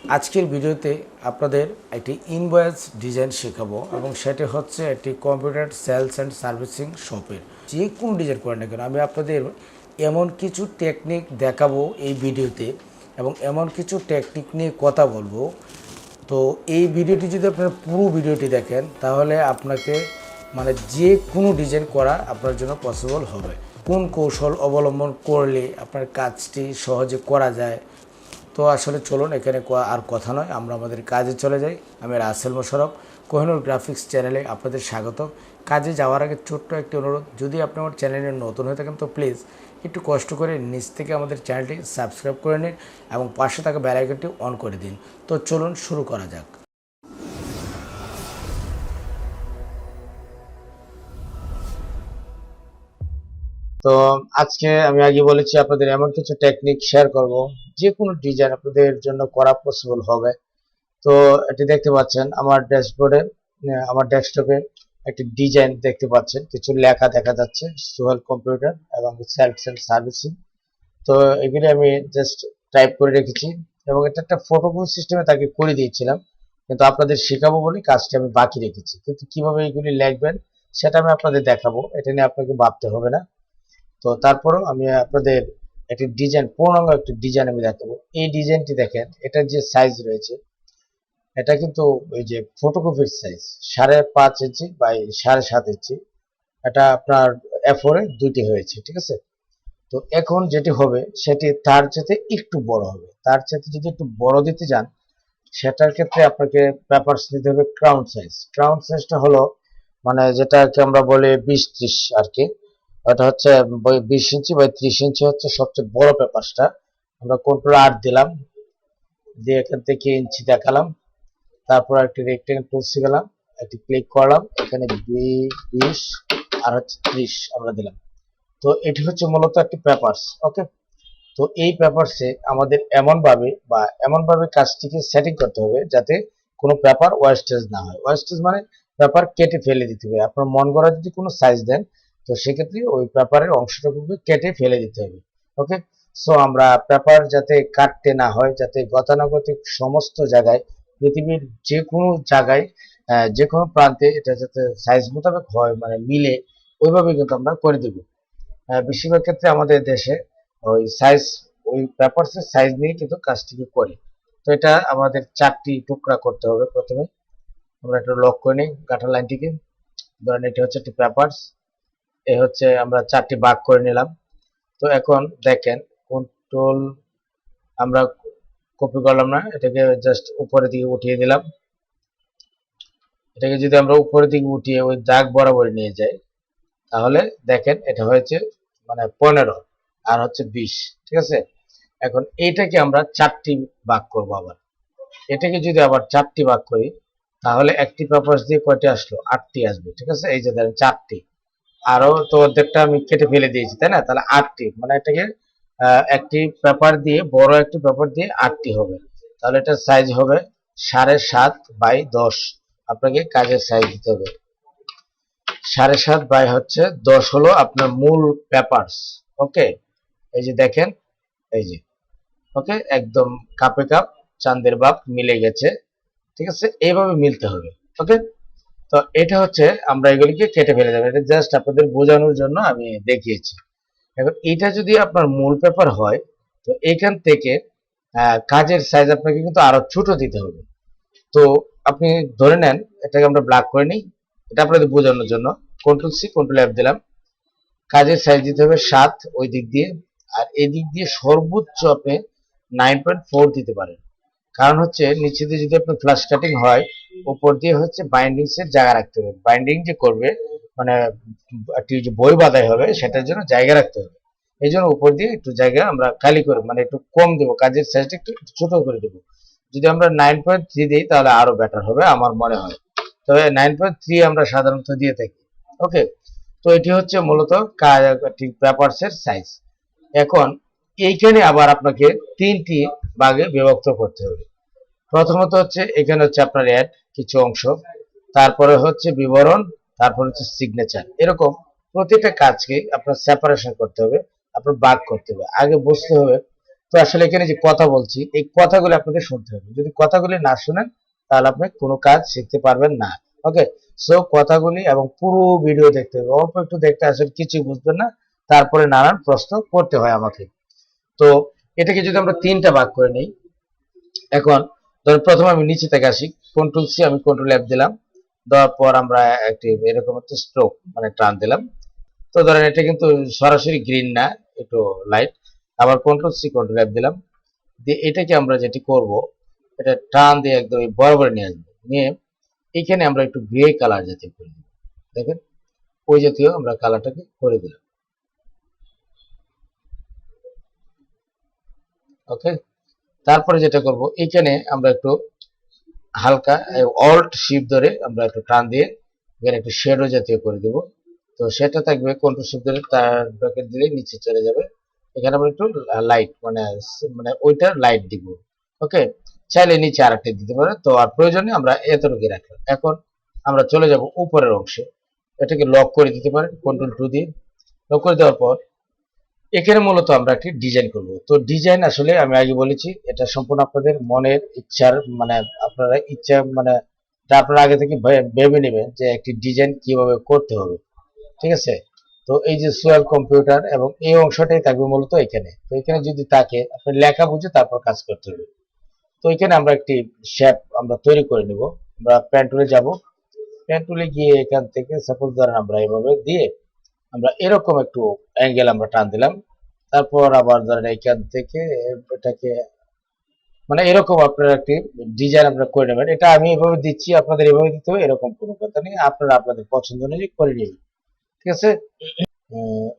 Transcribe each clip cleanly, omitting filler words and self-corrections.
আজকের ভিডিওতে আপনাদের একটি ইনভয়েস ডিজাইন শেখাবো এবং সেটি হচ্ছে একটি কম্পিউটার সেলস অ্যান্ড সার্ভিসিং শপের যে কোনো ডিজাইন করেন না কেন আমি আপনাদের এমন কিছু টেকনিক দেখাবো এই ভিডিওতে এবং এমন কিছু টেকনিক নিয়ে কথা বলবো। তো এই ভিডিওটি যদি আপনারা পুরো ভিডিওটি দেখেন তাহলে আপনাকে যে কোনো ডিজাইন করা আপনার জন্য পসিবল হবে। কোন কৌশল অবলম্বন করলে আপনার কাজটি সহজে করা যায়। তো আসলে চলুন এখানে আর কথা নয়, আমরা আমাদের কাজে চলে যাই। আমি রাসেল মোশারফ, কোহিনুর গ্রাফিক্স চ্যানেলে আপনাদের স্বাগত। কাজে যাওয়ার আগে ছোট্ট একটি অনুরোধ, যদি আপনি আমার চ্যানেলে নতুন হয়ে থাকেন তো প্লিজ একটু কষ্ট করে নিচ থেকে আমাদের চ্যানেলটি সাবস্ক্রাইব করে নিন এবং পাশে থাকা বেল আইকনটি অন করে দিন। তো চলুন শুরু করা যাক। তো আজকে আমি আগে বলেছি আপনাদের এমন কিছু টেকনিক শেয়ার করব যে কোনো ডিজাইন আপনাদের জন্য করা পসিবল হবে। তো এটি দেখতে পাচ্ছেন আমার ড্যাশবোর্ডে, আমার ডেস্কটপে একটি ডিজাইন দেখতে পাচ্ছেন, কিছু লেখা দেখা যাচ্ছে সোহেল কম্পিউটার এবং সেলস এন্ড সার্ভিসিং। তো এগুলি আমি জাস্ট টাইপ করে রেখেছি এবং এটা একটা ফটোকপি সিস্টেমে তাকে করে দিয়েছিলাম, কিন্তু আপনাদের শেখাবো বলে কাজটি আমি বাকি রেখেছি। কিন্তু কিভাবে এগুলি লিখবেন সেটা আমি আপনাদের দেখাবো, এটা নিয়ে আপনাকে ভাবতে হবে না। তো তারপরেও আমি আপনাদের একটি ডিজাইন, পূর্ণাঙ্গ একটি ডিজাইন আমি দেখাবো। এই ডিজাইনটি দেখেন, এটার যে সাইজ রয়েছে এটা কিন্তু ওই যে ফটোকপির সাইজ 5.5 ইঞ্চি বাই 7.5 ইঞ্চি। এটা আপনার A4 এ দুইটি হয়েছে, ঠিক আছে। তো এখন যেটি হবে সেটি তার চেয়ে একটু বড় হবে। তার চেয়ে যদি একটু বড় দিতে যান সেটার ক্ষেত্রে আপনাকে পেপারস নিতে হবে ক্রাউন সাইজ। ক্রাউন সাইজটা হলো যেটাকে আমরা বলি 20-30 আর কি। ওটা হচ্ছে 20 ইঞ্চি বাই 30 ইঞ্চি হচ্ছে সবচেয়ে বড় পেপারসটা। আমরা কন্ট্রোল 8 দিলাম, দিয়ে এখান থেকে ইঞ্চি দেখালাম, তারপর একটি রেক্টেঙ্গেল টুলসে গেলাম, একটি ক্লিক করলাম, এখানে 20 আর হচ্ছে 30 আমরা দিলাম। তো এটি হচ্ছে মূলত একটি পেপারস, ওকে। তো এই পেপারসে আমাদের এমনভাবে কাজটিকে সেটিং করতে হবে যাতে কোনো পেপার ওয়েস্টেজ না হয়। ওয়েস্টেজ মানে পেপার কেটে ফেলে দিতে হবে। আপনার মন করা যদি কোনো সাইজ দেন তো সেক্ষেত্রে ওই পেপারের অংশটুকুকে কেটে ফেলে দিতে হবে, ওকে। সো আমরা পেপার যাতে কাটতে না হয়, যাতে গতানুগতিক সমস্ত জায়গায়, পৃথিবীর যে কোনো জায়গায়, যে কোনো প্রান্তে এটা যাতে সাইজ মোতাবেক হয়, মিলে, ওইভাবে কিন্তু আমরা করে দেব। বেশিরভাগ ক্ষেত্রে আমাদের দেশে ওই সাইজ, ওই পেপারসের সাইজ নিয়ে কিন্তু কাজটিকে করে। তো এটা আমাদের 4টি টুকরা করতে হবে। প্রথমে আমরা একটা লক করে নিই কাটার লাইনটিকে। ধরেন এটা হচ্ছে একটি পেপারস, এ হচ্ছে আমরা 4টি ভাগ করে নিলাম। তো এখন দেখেন, কন্ট্রোল আমরা কপি করলাম না, এটাকে জাস্ট উপরের দিকে উঠিয়ে দিলাম। এটাকে যদি আমরা উপরের দিকে উঠিয়ে ওই দাগ বরাবর নিয়ে যাই তাহলে দেখেন এটা হয়েছে 15 আর হচ্ছে 20, ঠিক আছে। এখন এইটাকে আমরা 4টি ভাগ করব। আবার এটাকে যদি আবার 4টি ভাগ করি তাহলে একটি পেপারস দিয়ে কয়টি আসলো? 8টি আসবে, ঠিক আছে। এই যে ধরেন 4টি, আরো তো অর্ধেকটা আমি কেটে ফেলে দিয়েছি, তাই না? তাহলে 8টি, এটাকে একটি পেপার দিয়ে, বড় একটি পেপার দিয়ে 8টি হবে। তাহলে এটা সাইজ হবে 7.5 বাই 10। আপনাকে কাজের সাইজ দিতে হবে 7.5 বাই হচ্ছে 10 হলো আপনার মূল পেপারস, ওকে। এই যে দেখেন, এই যে, ওকে, একদম কাপে কাপ চাঁদের বাপ মিলে গেছে, ঠিক আছে। এইভাবে মিলতে হবে, ওকে। তো এটা হচ্ছে আমরা এগুলিকে কেটে ফেলে দেবো। এটা জাস্ট আপনাদের বোঝানোর জন্য আমি দেখিয়েছি। এখন এটা যদি আপনার মূল পেপার হয় তো এখান থেকে কাজের সাইজ আপনাকে কিন্তু আরো ছোট দিতে হবে। তো আপনি ধরে নেন, এটাকে আমরা ব্ল্যাক করে নিই, এটা আপনাদের বোঝানোর জন্য। কন্ট্রোল-C কন্ট্রোল-F দিলাম। কাজের সাইজ দিতে হবে 7 ওই দিক দিয়ে, আর এই দিক দিয়ে সর্বোচ্চ আপনি 9.4 দিতে পারেন। কারণ হচ্ছে নিচে দিয়ে যদি আপনার ফ্লাশ কাটিং হয়, উপর দিয়ে হচ্ছে বাইন্ডিংস এর জায়গা রাখতে হবে। বাইন্ডিং যে করবে, মানে একটি যে বই বাঁধাই হবে সেটার জন্য জায়গা রাখতে হবে। এই জন্য উপর দিয়ে একটু জায়গা আমরা খালি করে, একটু কম দেবো, কাজের সাইজটা একটু ছোট করে দেবো। যদি আমরা 9.3 দিই তাহলে আরো বেটার হবে আমার মনে হয়। তবে 9.3 আমরা সাধারণত দিয়ে থাকি, ওকে। তো এটি হচ্ছে মূলত পেপারস এর সাইজ। এখন এইখানে আবার আপনাকে 3টি ভাগে বিভক্ত করতে হবে। প্রথমত হচ্ছে এখানে হচ্ছে আপনার অ্যাড কিছু অংশ, তারপরে হচ্ছে বিবরণ, তারপর হচ্ছে সিগনেচার। এরকম প্রতিটা কাজকে আপনার সেপারেশন করতে হবে, আপনার ভাগ করতে হবে। আগে বুঝতে হবে তো আসলে এখানে যে কথা বলছি এই কথাগুলো আপনাদের শুনতে হবে, যদি কথাগুলি না শুনেন তাহলে আপনি কোনো কাজ শিখতে পারবেন না। ওকে, সো কথাগুলি এবং পুরো ভিডিও দেখতে হবে, অল্প একটু দেখতে আসলে কিছু বুঝবেন না, তারপরে নানান প্রশ্ন করতে হয় আমাকে। তো এটাকে যদি আমরা তিনটা ভাগ করে নিই, এখন ধরুন প্রথমে আমি নিচে থেকে আসি, কন্ট্রোল সি, আমি কন্ট্রোল এফ দিলাম, দেওয়ার পর আমরা একটি এরকম একটা স্ট্রোক মানে টান দিলাম। তো ধরেন এটা কিন্তু সরাসরি গ্রিন না, একটু লাইট। আবার কন্ট্রোল সি কন্ট্রোল এফ দিলাম, দিয়ে এটাকে আমরা যেটি করব, এটা টান দিয়ে একদম বরাবর নিয়ে আসবো, নিয়ে এখানে আমরা একটু গ্রে কালার জাতীয় করে দিব। দেখেন ওই জাতীয় আমরা কালারটাকে করে দিলাম। ওকে, তারপরে যেটা করব, এখানে আমরা একটু হালকা অল্ট শিফট ধরে আমরা একটু টান দিয়ে এখানে একটু শেডো জাতীয় করে দেব। তো সেটা থাকবে কন্ট্রোল শিফট ধরে তার ব্র্যাকেট দিলে নিচে চলে যাবে। এখানে আমরা একটু লাইট মানে মানে ওইটার লাইট দিব। ওকে, চাইলে নিচে আরেকটা দিতে পারে, তো আর প্রয়োজনে আমরা এতটুকু রাখলাম। এখন আমরা চলে যাব উপরের অংশে, এটাকে লক করে দিতে পারেন কন্ট্রোল টু দিয়ে। লক করে দেওয়ার পর এখানে মূলত আমরা একটি ডিজাইন করব। তো ডিজাইন আসলে আমি আগে বলেছি এটা সম্পূর্ণ আপনাদের মনের ইচ্ছার মানে আপনারা ইচ্ছা মানে এটা আপনারা আগে থেকে ভেবে নেবেন যে একটি ডিজাইন কিভাবে করতে হবে। ঠিক আছে, তো এই যে সোয়াল কম্পিউটার এবং এই অংশটাই থাকবে মূলত এখানে। তো এখানে যদি থাকে আপনি লেখা বুঝে তারপর কাজ করতে হবে। তো এখানে আমরা একটি শেপ আমরা তৈরি করে নিব। আমরা প্যান টুলে যাব, প্যান টুলে গিয়ে এখান থেকে সাপোজ ধরেন আমরা এভাবে দিয়ে আমরা এরকম একটু অ্যাঙ্গেল আমরা টান দিলাম। তারপর আবার ধরেন এইখান থেকে এটাকে মানে এরকম আপনারা একটি ডিজাইন আপনারা করে নেবেন। এটা আমি এভাবে দিচ্ছি, আপনাদের এভাবে দিতে হবে এরকম কোনো কথা নেই, আপনারা আপনাদের পছন্দ অনুযায়ী করে নেবেন। ঠিক আছে,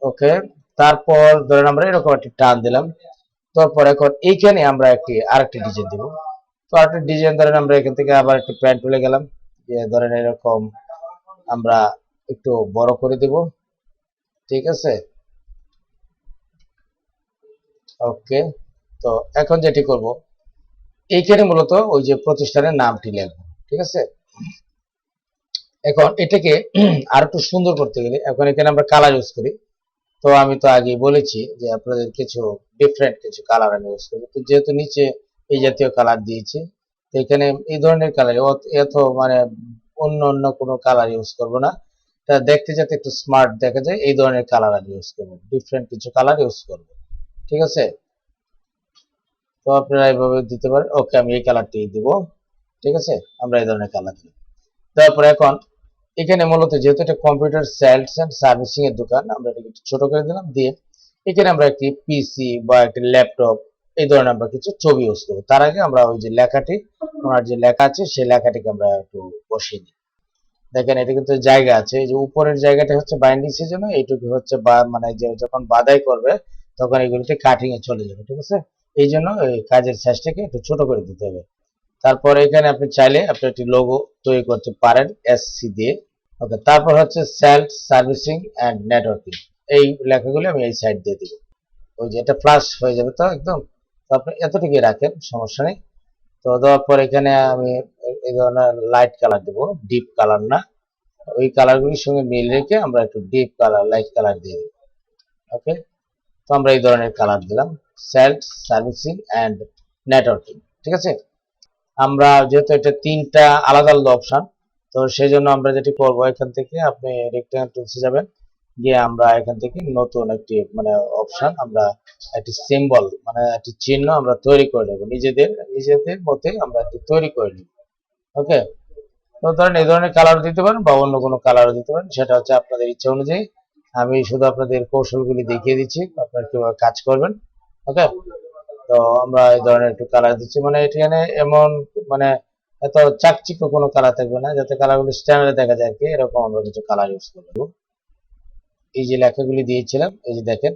ওকে। তারপর ধরেন আমরা এরকম একটি টান দিলাম, তারপর এখন এইখানে আমরা একটি আরেকটি ডিজাইন দিব। তো আরেকটি ডিজাইন ধরেন আমরা এখান থেকে আবার একটি প্যান্ট তুলে গেলাম, যে ধরেন এরকম আমরা একটু বড় করে দিব। ঠিক আছে, ওকে। তো এখন যেটি করব, এইখানে মূলত ওই যে প্রতিষ্ঠানের নামটি লিখবো। ঠিক আছে, এখন এটাকে আর একটু সুন্দর করতে গেলে এখন এখানে আমরা কালার ইউজ করি। তো আমি তো আগেই বলেছি যে আপনাদের কিছু ডিফারেন্ট কিছু কালার আমি ইউজ করবো। তো যেহেতু নিচে এই জাতীয় কালার দিয়েছি, তো এখানে এই ধরনের কালার এত মানে অন্য অন্য কোনো কালার ইউজ করব না। তা দেখতে যাতে একটু স্মার্ট দেখা যায় এই ধরনের কালার আমি ইউজ করবো, ডিফারেন্ট কিছু কালার ইউজ করব। ঠিক আছে, তো আপনারা এইভাবে দিতে পারেন। ওকে, আমি এই কালারটি দিব। ঠিক আছে, আমরা এই ধরনের কালার দিই। তারপরে এখন এখানে মূলত যেহেতু এটা কম্পিউটার সেলস এন্ড সার্ভিসিং এর দোকান, আমরা এটাকে একটু ছোট করে দিলাম, দিয়ে এখানে আমরা একটি পিসি বা একটি ল্যাপটপ এই ধরনের আমরা কিছু ছবি ইউজ করবো। তার আগে আমরা ওই যে লেখাটি, ওনার যে লেখা আছে সেই লেখাটিকে আমরা একটু বসিয়ে দিই। দেখেন এটা কিন্তু জায়গা আছে, এই যে উপরের জায়গাটা হচ্ছে বাইন্ডিংস এর জন্য, এইটুকু হচ্ছে মানে যে যখন বাদাই করবে তখন এগুলিতে কাটিং এ চলে যাবে। ঠিক আছে, এই জন্য এই কাজের সাইজটাকে একটু ছোট করে দিতে হবে। তারপর এখানে আপনি চাইলে আপনি একটি লোগো তৈরি করতে পারেন এসসি দিয়ে। ওকে, তারপর হচ্ছে সেলস সার্ভিসিং এন্ড নেটওয়ার্কিং, এই লেখাগুলো আমি এই সাইড দিয়ে দিব। ওই যে এটা ফ্লাশ হয়ে যাবে তো একদম, তো আপনি এতটুকুই রাখেন, সমস্যা নেই। তো দেওয়ার পর এখানে আমি এই ধরনের লাইট কালার দেবো, ডিপ কালার না, ওই কালারগুলির সঙ্গে মিল রেখে আমরা একটু ডিপ কালার লাইট কালার দিয়ে দেবো। ওকে, তো আমরা এই ধরনের কালার দিলাম, সেলস সার্ভিসিং এন্ড নেটওয়ার্কিং। ঠিক আছে, আমরা যেহেতু এটা তিনটা আলাদা আলাদা অপশন, তো সেই জন্য আমরা যেটি করব, এখান থেকে আপনি রেক্ট্যাঙ্গেল টুলসে যাবেন, গিয়ে আমরা এখান থেকে নতুন একটি মানে অপশন আমরা একটি সিম্বল মানে একটি চিহ্ন আমরা তৈরি করে নেব, নিজেদের নিজেদের মতে আমরা একটি তৈরি করে নেব। ওকে, তো ধরেন এই ধরনের কালার দিতে পারেন বা অন্য কোনো কালারও দিতে পারেন, সেটা হচ্ছে আপনাদের ইচ্ছা অনুযায়ী। আমি শুধু আপনাদের কৌশলগুলি দেখিয়ে দিচ্ছি আপনারা কিভাবে কাজ করবেন। ওকে, তো আমরা এই ধরনের একটু কালার দিচ্ছি, মানে এখানে এমন মানে এত চাকচিক্য কোনো কালার থাকবে না, যাতে কালারগুলো স্ট্যান্ডার্ড দেখা যায় আর কি, এরকম আমরা কিছু কালার ইউজ করবো। এই যে লেখাগুলি দিয়েছিলাম এই যে দেখেন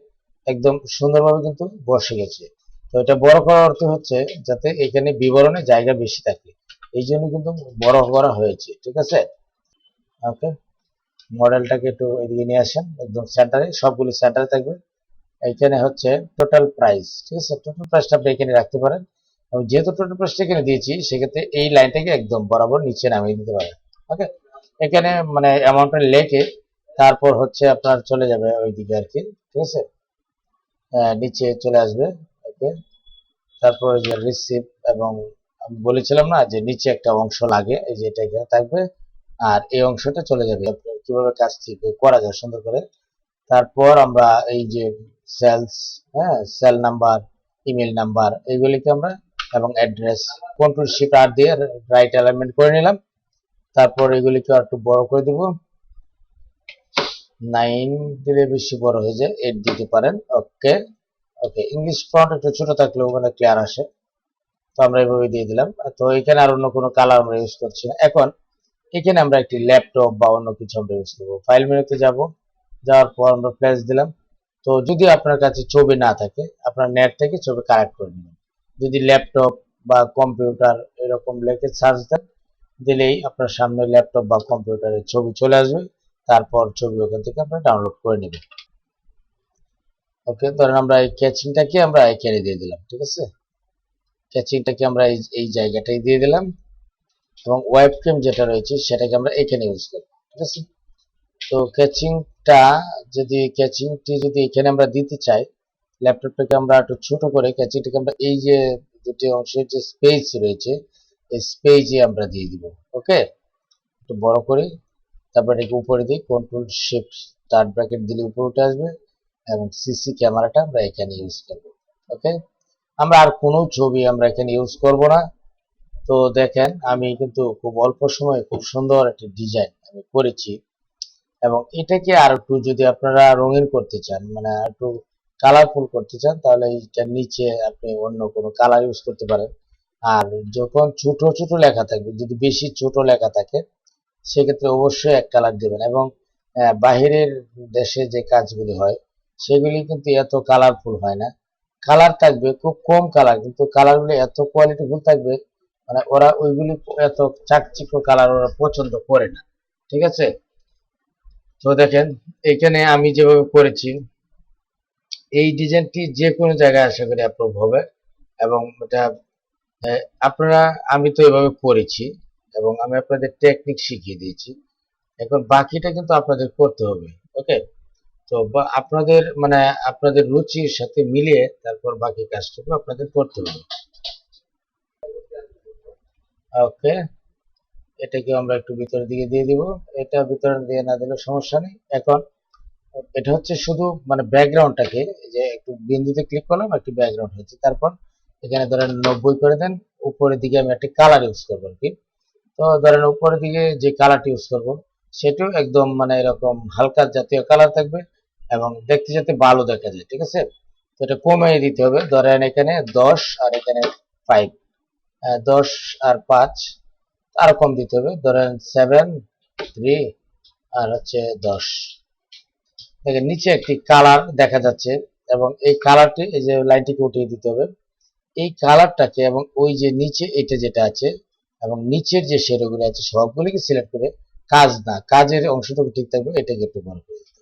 একদম সুন্দরভাবে কিন্তু বসে গেছে। তো এটা বড় করার অর্থ হচ্ছে যাতে এখানে বিবরণে জায়গা বেশি থাকে, এই জন্য কিন্তু বড় করা হয়েছে। ঠিক আছে, ওকে, মডেলটাকে একটু এদিকে নিয়ে আসেন, একদম সেন্টারে, সবগুলি সেন্টারে থাকবে। এইখানে হচ্ছে টোটাল প্রাইস। ঠিক আছে, টোটাল প্রাইসটা আপনি এখানে রাখতে পারেন, এবং যেহেতু টোটাল প্রাইসটা এখানে দিয়েছি সেক্ষেত্রে এই লাইনটাকে একদম বরাবর নিচে নামিয়ে দিতে পারেন। ওকে, এখানে মানে অ্যামাউন্টটা লেখে তারপর হচ্ছে আপনার চলে যাবে ওইদিকে আর কি। ঠিক আছে, নিচে চলে আসবে। ওকে, তারপর যে রিসিভ, এবং আমি বলেছিলাম না যে নিচে একটা অংশ লাগে, এই যে এটা এখানে থাকবে আর এই অংশটা চলে যাবে। কিভাবে কাজটি করা যায় সুন্দর করে। তারপর আমরা এই যে সেলস, হ্যাঁ, সেল নাম্বার, ইমেল নাম্বার, এইগুলিকে আমরা এবং অ্যাড্রেস কন্ট্রোল শিফট আর দিয়ে রাইট অ্যালাইনমেন্ট করে নিলাম। তারপর এগুলিকে একটু বড় করে দিব, 9 দিলে বেশি বড় হয়ে যায়, 8 দিতে পারেন। ওকে ওকে, ইংলিশ ফন্ট একটু ছোট থাকলেও মানে ক্লিয়ার আসে, তো আমরা এইভাবে দিয়ে দিলাম। তো এখানে আর অন্য কোনো কালার আমরা ইউজ করছি না। এখন এখানে আমরা একটি ল্যাপটপ বা অন্য কিছু আমরা ইউজ করবো। ফাইল মেনুতে যাব, যাওয়ার পর আমরা প্লেস দিলাম। তো যদি আপনার কাছে ছবি না থাকে, আপনার নেট থেকে ছবি কালেক্ট করে নেবেন। যদি ল্যাপটপ বা কম্পিউটার এরকম লিখে সার্চ দেন, দিলেই আপনার সামনে ল্যাপটপ বা কম্পিউটারের ছবি চলে আসবে। তারপর ছবি ওখান থেকে আপনারা ডাউনলোড করে নেবেন। ওকে, ধরেন আমরা এই ক্যাচিংটাকে আমরা এখানে দিয়ে দিলাম, ঠিক আছে। ক্যাচিংটাকে আমরা এই জায়গাটাই দিয়ে দিলাম, এবং ওয়েবক্যাম যেটা রয়েছে সেটাকে আমরা এখানে ইউজ করব, ঠিক আছে। তো ক্যাচিংটি যদি এখানে আমরা দিতে চাই, ল্যাপটপটাকে আমরা একটু ছোট করে ক্যাচিংটাকে আমরা এই যে দুটি অংশের যে স্পেস রয়েছে এই স্পেসে আমরা দিয়ে দিব। ওকে, একটু বড় করি, তারপর এটাকে উপরে দিই, কন্ট্রোল শিফট স্টার্ট ব্র্যাকেট দিলে উপরে উঠে আসবে, এবং সিসি ক্যামেরাটা আমরা এখানে ইউজ করব। ওকে, আমরা আর কোনো ছবি আমরা এখানে ইউজ করব না। তো দেখেন আমি কিন্তু খুব অল্প সময়ে খুব সুন্দর একটি ডিজাইন আমি করেছি, এবং এটাকে আর একটু যদি আপনারা রঙিন করতে চান, মানে আর একটু কালারফুল করতে চান, তাহলে এইটার নিচে আপনি অন্য কোনো কালার ইউজ করতে পারেন। আর যখন ছোট ছোট লেখা থাকবে, যদি বেশি ছোট লেখা থাকে, সেক্ষেত্রে অবশ্যই এক কালার দেবেন। এবং বাহিরের দেশে যে কাজগুলি হয় সেগুলি কিন্তু এত কালারফুল হয় না, কালার থাকবে খুব কম কালার, কিন্তু কালারগুলি এত কোয়ালিটিফুল থাকবে, মানে ওরা ওইগুলি এত চাকচিক্য কালার ওরা পছন্দ করে না, ঠিক আছে। তো দেখেন এখানে আমি যেভাবে করেছি, এই ডিজাইনটি যে কোনো জায়গায় আশা করি অ্যাপ্রুভ হবে। এবং এটা আপনারা, আমি তো এভাবে করেছি এবং আমি আপনাদের টেকনিক শিখিয়ে দিয়েছি। এখন বাকিটা কিন্তু আপনাদের করতে হবে। ওকে, তো আপনাদের মানে আপনাদের রুচির সাথে মিলিয়ে তারপর বাকি কাজটুকু আপনাদের করতে হবে। ওকে, এটাকে আমরা একটু ভিতরের দিকে দিয়ে দিব, এটা ভিতরে দিয়ে না দিলে সমস্যা নেই। এখন এটা হচ্ছে শুধু মানে ব্যাকগ্রাউন্ডটাকে, যে একটু বিন্দুতে ক্লিক করলাম, একটি ব্যাকগ্রাউন্ড হচ্ছে। তারপর এখানে ধরেন 90 করে দেন, উপরের দিকে আমি একটা কালার ইউজ করবো আর কি। তো ধরেন উপরের দিকে যে কালারটি ইউজ করব সেটাও একদম মানে এরকম হালকা জাতীয় কালার থাকবে, এবং দেখতে যাতে ভালো দেখা যায়, ঠিক আছে। তো এটা কমিয়ে দিতে হবে, ধরেন এখানে 10 আর এখানে 5, 10 আর 5 আরো কম দিতে হবে, ধরেন 7, 3 আর হচ্ছে 10। দেখেন নিচে একটি কালার দেখা যাচ্ছে, এবং এই কালারটি, এই যে লাইনটিকে উঠিয়ে দিতে হবে এই কালারটাকে, এবং ওই যে নিচে এটা যেটা আছে এবং নিচের যে শেডোগুলো আছে সবগুলিকে সিলেক্ট করে কাজ না কাজের অংশটুকু ঠিক থাকবে, এটাকে একটু বড় করে দিতে।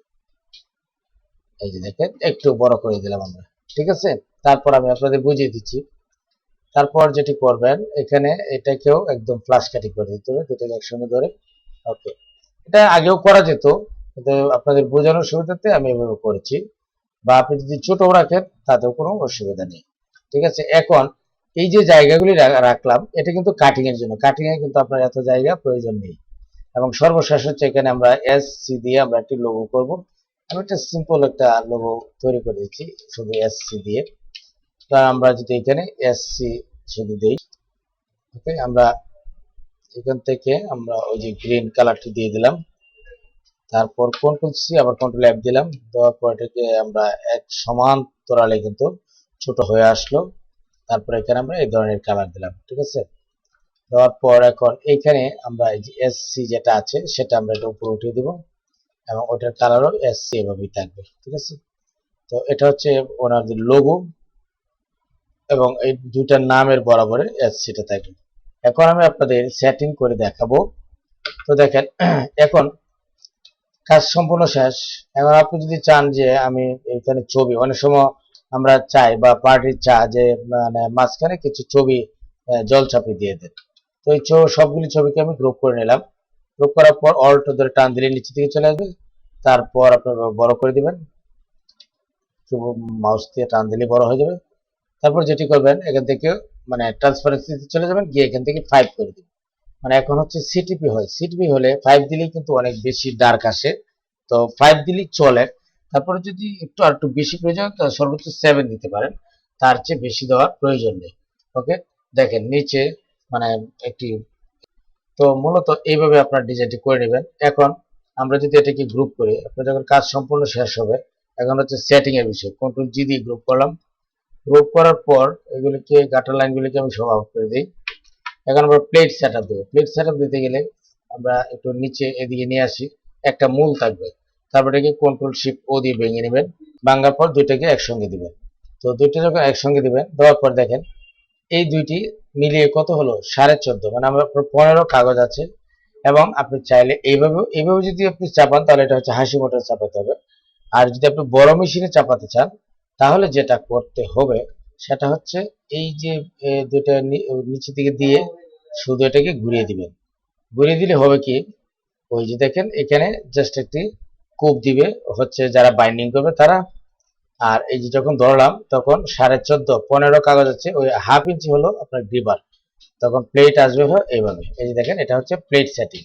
এই যে দেখেন একটু বড় করে দিলাম আমরা, ঠিক আছে। তারপর আমি আপনাদের বুঝিয়ে দিচ্ছি। তারপর যেটি করবেন, এখানে এটাকেও একদম ফ্লাশ কাটিং করে দিতে হবে, দুটোকে একসঙ্গে ধরে। ওকে, এটা আগেও করা যেত, কিন্তু আপনাদের বোঝানোর সুবিধাতে আমি এভাবে করেছি। বা আপনি যদি ছোট রাখেন তাতেও কোনো অসুবিধা নেই, ঠিক আছে। এখন এই যে জায়গাগুলি রাখলাম এটা কিন্তু কাটিং এর জন্য, কাটিং এ কিন্তু আপনার এত জায়গা প্রয়োজন নেই। এবং সর্বশেষ হচ্ছে এখানে আমরা এসসি দিয়ে আমরা একটি লোগো করব। আমি একটা সিম্পল একটা লোগো তৈরি করে দিচ্ছি শুধু এসসি দিয়ে। তো আমরা যদি এখানে এসসি শুধু দেই, ওকে, আমরা এখান থেকে আমরা ওই যে গ্রিন কালারটি দিয়ে দিলাম। তারপর কন্ট্রোল সি আবার কন্ট্রোল এফ দিলাম, দেওয়ার পর এটাকে আমরা এক সমান্তরালে কিন্তু ছোট হয়ে আসলো। তারপর এখানে আমরা এই ধরনের কালার দিলাম, ঠিক আছে। দেওয়ার পর এখন এইখানে আমরা এই যে এসসি যেটা আছে সেটা আমরা এটা উপরে উঠিয়ে দিব, এবং ওটার কালারও এসসি এভাবেই থাকবে, ঠিক আছে। তো এটা হচ্ছে ওনাদের লোগো, এবং এই দুইটার নামের বরাবরে এসসিটা থাকবে। এখন আমি আপনাদের সেটিং করে দেখাবো। তো দেখেন এখন কাজ সম্পূর্ণ শেষ। এখন আপনি যদি চান যে আমি এখানে ছবি, অনেক সময় আমরা চাই বা পার্টির চা যে মানে মাঝখানে কিছু ছবি জল চাপি দিয়ে দেন। তো এই সবগুলি ছবিকে আমি গ্রুপ করে নিলাম। গ্রুপ করার পর অল্ট ধরে টান দিলে নিচে দিকে চলে আসবে। তারপর আপনি বড় করে দিবেন, মাউস দিয়ে টান দিলে বড় হয়ে যাবে। তারপর যেটি করবেন এখান থেকে মানে ট্রান্সপারেন্সিতে চলে যাবেন, গিয়ে এখান থেকে 5 করে দিবেন। মানে এখন হচ্ছে সিটিপি হয়, সিটিপি হলে 5 দিলেই কিন্তু অনেক বেশি ডার্ক আসে, তো 5 দিলেই চলে। তারপরে যদি একটু বেশি প্রয়োজন তাহলে সর্বোচ্চ 7 দিতে পারেন, তার চেয়ে বেশি দেওয়ার প্রয়োজন নেই। ওকে, দেখেন নিচে মানে একটি, তো মূলত এইভাবে আপনার ডিজাইনটি করে নেবেন। এখন আমরা যদি এটাকে গ্রুপ করি, আপনার যখন কাজ সম্পূর্ণ শেষ হবে, এখন হচ্ছে সেটিং এর বিষয়, কন্ট্রোল জি দিয়ে গ্রুপ করলাম। গ্রুপ করার পর এগুলিকে গাটার লাইনগুলিকে আমি সব আউট করে দিই। এখন আমরা প্লেট সেটআপ দেবো। প্লেট সেটআপ দিতে গেলে আমরা একটু নিচে এদিকে নিয়ে আসি, একটা মূল থাকবে, তারপরে কি কন্ট্রোল শিফট ও দিয়ে ভেঙে নেবেন, ভাঙার পর দুইটাকে একসঙ্গে দিবেন। তো দুইটা যখন একসঙ্গে দিবেন, দেওয়ার পর দেখেন এই দুইটি মিলিয়ে কত হলো 14.5, মানে আমরা 15 কাগজ আছে। এবং আপনি চাইলে এইভাবে যদি আপনি চাপান তাহলে এটা হচ্ছে হাসি মোটর চাপাতে হবে। আর যদি আপনি বড় মেশিনে চাপাতে চান তাহলে যেটা করতে হবে সেটা হচ্ছে এই যে দুইটা নিচে দিকে দিয়ে শুধু এটাকে ঘুরিয়ে দিবেন। ঘুরিয়ে দিলে হবে কি, ওই যে দেখেন এখানে জাস্ট একটি কোপ দিবে হচ্ছে যারা বাইন্ডিং করবে তারা। আর এই যে যখন ধরলাম তখন 14.5 15 কাগজ আছে, ওই হাফ ইঞ্চি হলো আপনার গ্রিপার, তখন প্লেট আসবে হলো এইভাবে। এই যে দেখেন এটা হচ্ছে প্লেট সেটিং।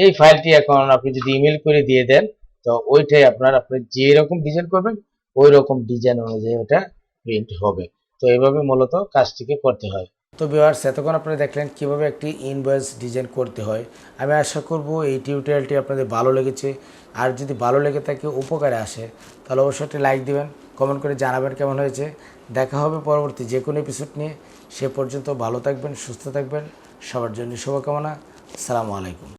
এই ফাইলটি এখন আপনি যদি ইমেল করে দিয়ে দেন তো ওইটাই আপনি যে রকম ডিজাইন করবেন ওই রকম ডিজাইন অনুযায়ী ওটা প্রিন্ট হবে। তো এইভাবে মূলত কাজটিকে করতে হয়। তো ভিউয়ার্স, এতক্ষণ আপনারা দেখলেন কিভাবে একটি ইনভয়েস ডিজাইন করতে হয়। আমি আশা করব এই টিউটোরিয়ালটি আপনাদের ভালো লেগেছে। আর যদি ভালো লেগে থাকে, উপকারে আসে, তাহলে অবশ্যই একটি লাইক দিবেন, কমেন্ট করে জানাবেন কেমন হয়েছে। দেখা হবে পরবর্তী যে কোনো এপিসোড নিয়ে। সে পর্যন্ত ভালো থাকবেন, সুস্থ থাকবেন, সবার জন্য শুভকামনা। আসসালামু আলাইকুম।